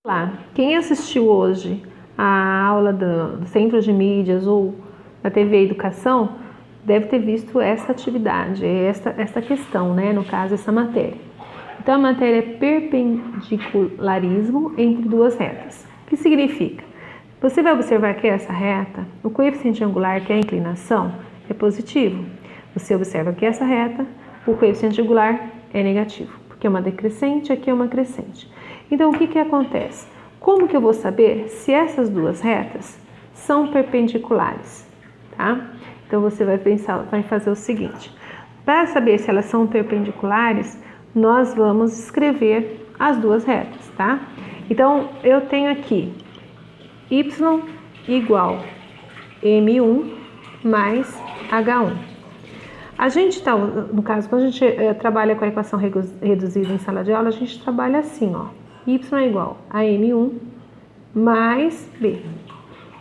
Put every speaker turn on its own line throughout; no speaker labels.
Olá, quem assistiu hoje a aula do Centro de Mídias ou da TV Educação deve ter visto essa atividade, essa questão, né? No caso, essa matéria. Então, a matéria é perpendicularismo entre duas retas. O que significa? Você vai observar que essa reta, o coeficiente angular, que é a inclinação, é positivo. Você observa que essa reta, o coeficiente angular é negativo, porque é uma decrescente, aqui é uma crescente. Então, o que acontece? Como que eu vou saber se essas duas retas são perpendiculares, tá? Então, você vai fazer o seguinte. Para saber se elas são perpendiculares, nós vamos escrever as duas retas, tá? Então, eu tenho aqui y igual m1 mais h1. A gente tá, no caso, quando a gente trabalha com a equação reduzida em sala de aula, a gente trabalha assim, ó. Y é igual a m1 mais b.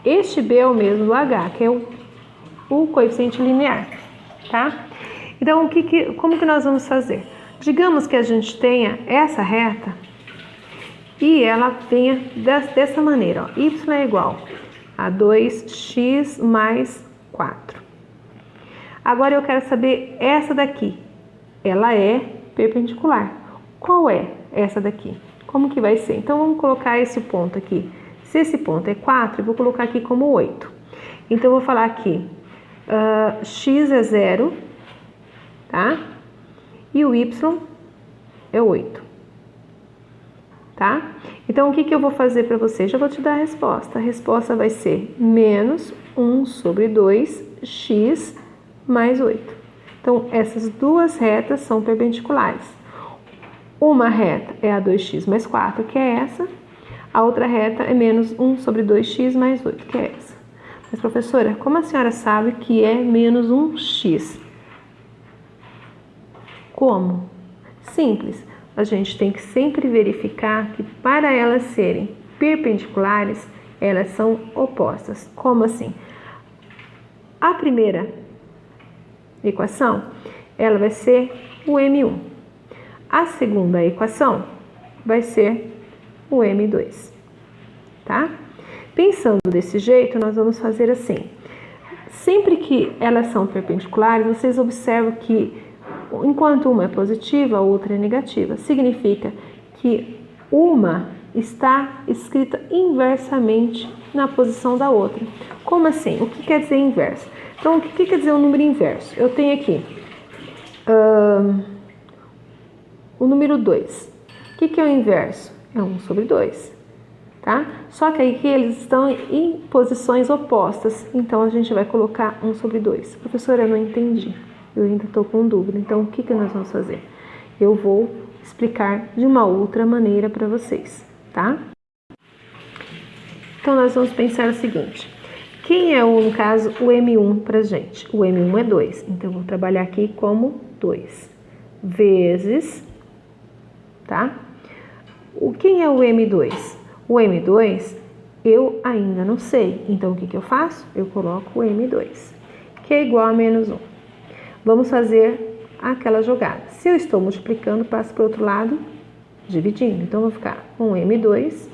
Este b é o mesmo do h, que é o coeficiente linear, tá? Então, como que nós vamos fazer? Digamos que a gente tenha essa reta e ela venha dessa maneira, ó. Y é igual a 2x mais 4. Agora eu quero saber essa daqui. Ela é perpendicular. Qual é essa daqui? Como que vai ser? Então, vamos colocar esse ponto aqui. Se esse ponto é 4, eu vou colocar aqui como 8. Então, eu vou falar aqui, x é 0, tá? E o y é 8, tá? Então, o que eu vou fazer para você? Já vou te dar a resposta. A resposta vai ser menos 1 sobre 2x mais 8. Então, essas duas retas são perpendiculares. Uma reta é a 2x mais 4, que é essa. A outra reta é menos 1 sobre 2x mais 8, que é essa. Mas, professora, como a senhora sabe que é menos 1x? Como? Simples. A gente tem que sempre verificar que para elas serem perpendiculares, elas são opostas. Como assim? A primeira equação, ela vai ser o m1. A segunda equação vai ser o m2, tá? Pensando desse jeito, nós vamos fazer assim. Sempre que elas são perpendiculares, vocês observam que enquanto uma é positiva, a outra é negativa. Significa que uma está escrita inversamente na posição da outra. Como assim? O que quer dizer inverso? Então, o que quer dizer um número inverso? Eu tenho aqui o número 2. O que é o inverso? É 1 sobre 2, tá? Só que aqui eles estão em posições opostas, então a gente vai colocar 1 sobre 2. Professora, eu não entendi, eu ainda estou com dúvida, então o que nós vamos fazer? Eu vou explicar de uma outra maneira para vocês, tá? Então, nós vamos pensar o seguinte. Quem é, no caso, o M1 pra gente? O M1 é 2, então eu vou trabalhar aqui como 2 vezes, tá? Quem é o M2? O M2 eu ainda não sei, então o que eu faço? Eu coloco o M2, que é igual a menos 1. Vamos fazer aquela jogada. Se eu estou multiplicando, passo para o outro lado, dividindo. Então, eu vou ficar com M2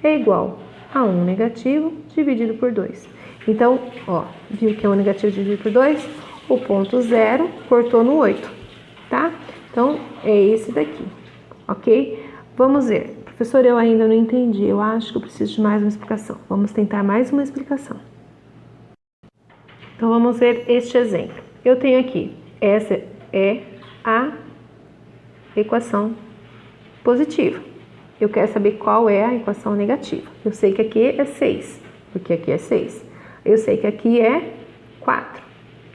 é igual a 1 negativo dividido por 2. Então, ó, viu que é 1 negativo dividido por 2? O ponto 0 cortou no 8, tá? Então, é esse daqui, ok? Vamos ver. Professor, eu ainda não entendi. Eu acho que eu preciso de mais uma explicação. Vamos tentar mais uma explicação. Então, vamos ver este exemplo. Eu tenho aqui, essa é a equação positiva. Eu quero saber qual é a equação negativa. Eu sei que aqui é 6, porque aqui é 6. Eu sei que aqui é 4,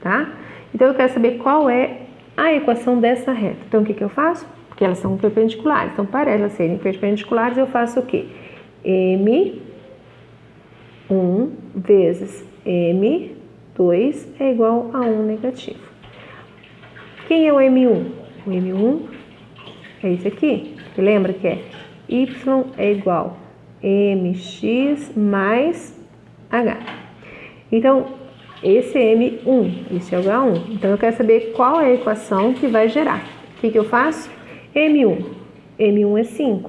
tá? Então, eu quero saber qual é a equação dessa reta. Então, o que eu faço? Porque elas são perpendiculares. Então, para elas serem perpendiculares, eu faço o quê? M1 vezes M2 é igual a 1 negativo. Quem é o M1? O M1 é esse aqui. Você lembra que é Y é igual a mx mais h. Então, esse é M1, esse é o H1. Então, eu quero saber qual é a equação que vai gerar. O que eu faço? M1 é 5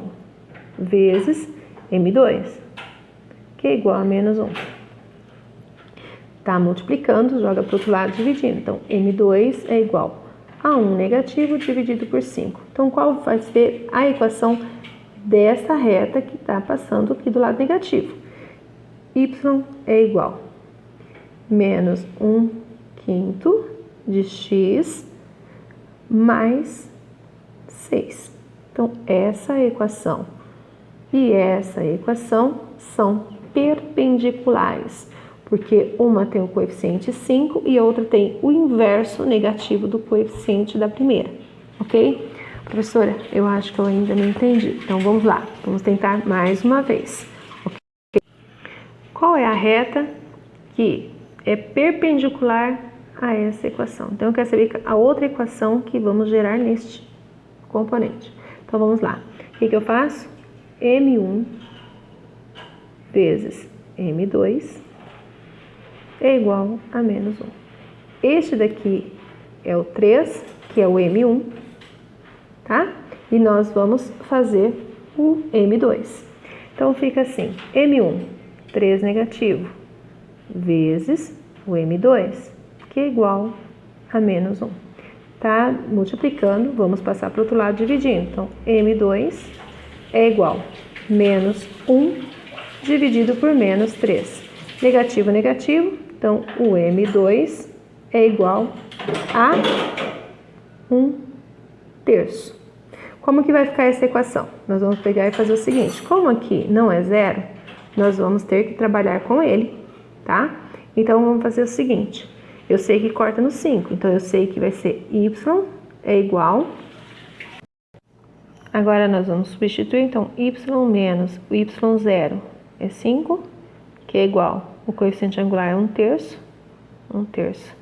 vezes M2, que é igual a menos 1. Tá multiplicando, joga para o outro lado dividindo. Então, M2 é igual a 1 negativo dividido por 5. Então, qual vai ser a equação dessa reta que está passando aqui do lado negativo? Y é igual a menos 1/5 de x mais 6. Então, essa equação e essa equação são perpendiculares, porque uma tem o coeficiente 5 e a outra tem o inverso negativo do coeficiente da primeira, ok? Professora, eu acho que eu ainda não entendi. Então, vamos lá. Vamos tentar mais uma vez. Okay? Qual é a reta que é perpendicular a essa equação? Então, eu quero saber a outra equação que vamos gerar neste componente. Então, vamos lá. O que eu faço? M1 vezes M2 é igual a menos 1. Este daqui é o 3, que é o M1, tá? E nós vamos fazer o M2. Então, fica assim, M1, 3 negativo, vezes o M2, que é igual a menos 1. Tá multiplicando, vamos passar para o outro lado dividindo. Então, M2 é igual a menos 1 dividido por menos 3. Negativo, negativo. Então, o M2 é igual a 1/3. Como que vai ficar essa equação? Nós vamos pegar e fazer o seguinte. Como aqui não é zero, nós vamos ter que trabalhar com ele, tá? Então, vamos fazer o seguinte. Eu sei que corta no 5, então eu sei que vai ser y é igual. Agora, nós vamos substituir, então, y menos o y0 é 5, que é igual, o coeficiente angular é 1/3,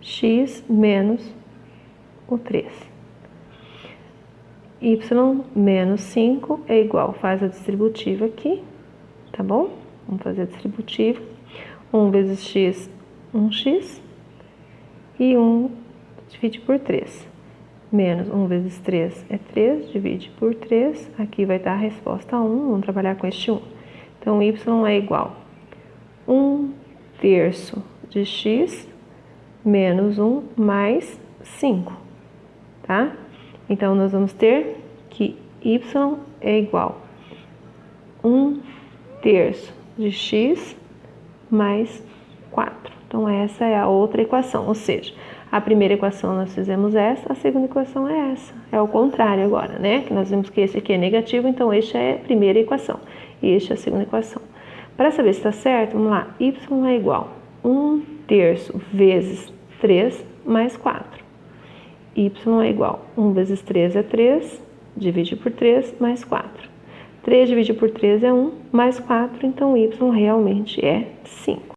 x menos o 3. Y menos 5 é igual, faz a distributiva aqui, tá bom? Vamos fazer a distributiva. 1 vezes x, 1x, e 1 divide por 3. Menos 1 vezes 3 é 3, divide por 3, aqui vai dar a resposta 1, vamos trabalhar com este 1. Então, y é igual a 1/3 de x menos 1 mais 5, tá? Então, nós vamos ter que y é igual a 1/3 de x mais 4. Então, essa é a outra equação, ou seja, a primeira equação nós fizemos essa, a segunda equação é essa. É o contrário agora, né? Que nós vimos que esse aqui é negativo, então este é a primeira equação e este é a segunda equação. Para saber se está certo, vamos lá. Y é igual a 1/3 vezes 3 mais 4. Y é igual a 1 vezes 3 é 3, divide por 3 mais 4. 3 dividido por 3 é 1, mais 4, então y realmente é 5.